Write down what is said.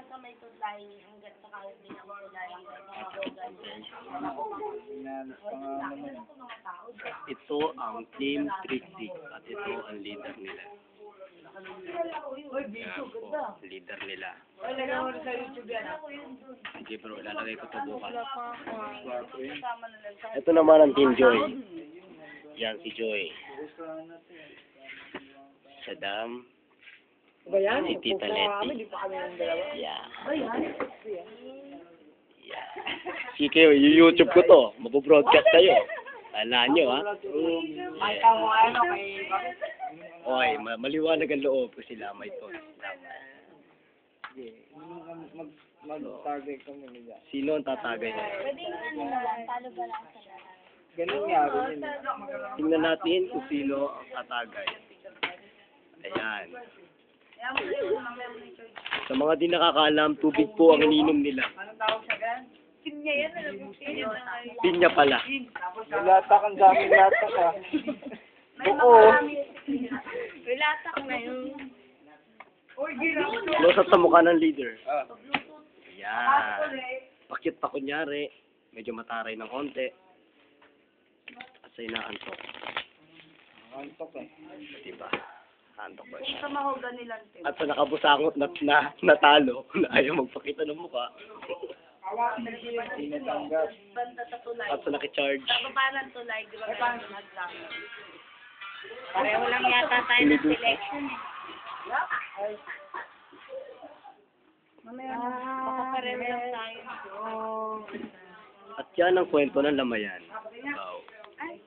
sa may tulay, hanggang sa kahit din ang tulay, hanggang sa mabogan. Ito ang Team 3-6 at ito ang leader nila. Yan po, leader nila. Sige bro, lalagay ko ito bukas. Ito naman ang Team Joy. Yan si Joy. Saddam. Si Tita Letty. Yeah. Yeah. Sige kayo, YouTube ko to. Mapo-broadcast kayo. Alaan nyo, ha? Oy, maliwanag ang loob ko sila. May to. Mag-tagay kami nila. Sino ang tatagay niya? Pwede yung ano na lang, talo ba lang sa lahat? Ganun nga rin. Tingnan natin kung sino ang tatagay. Ayan. Sa mga di nakakaalam, tubig po ang ininom nila. Pinya yan, alam mo, pinya. Pinya pala. Latak, ang daming latak ah. Oo. Relatak na yun. Lusot sa mukha ng leader. Ayan. Pakit pa kunyari. Medyo mataray ng konti. At sa inaantok. Antok eh. Diba? Antok ba siya? Sa mahogan nilang team. At sa nakabusangot na natalo, na ayaw magpakita ng mukha. Tinatanggap. Banda sa tulay. At sa nakicharge. Sa baba ng tulay, di ba kayo nag-lang? Pareho lang yata tayo ng selection eh. Mamaya na, baka pareho lang tayo. At yan ang kwento ng Lamayan. Wow. Ay,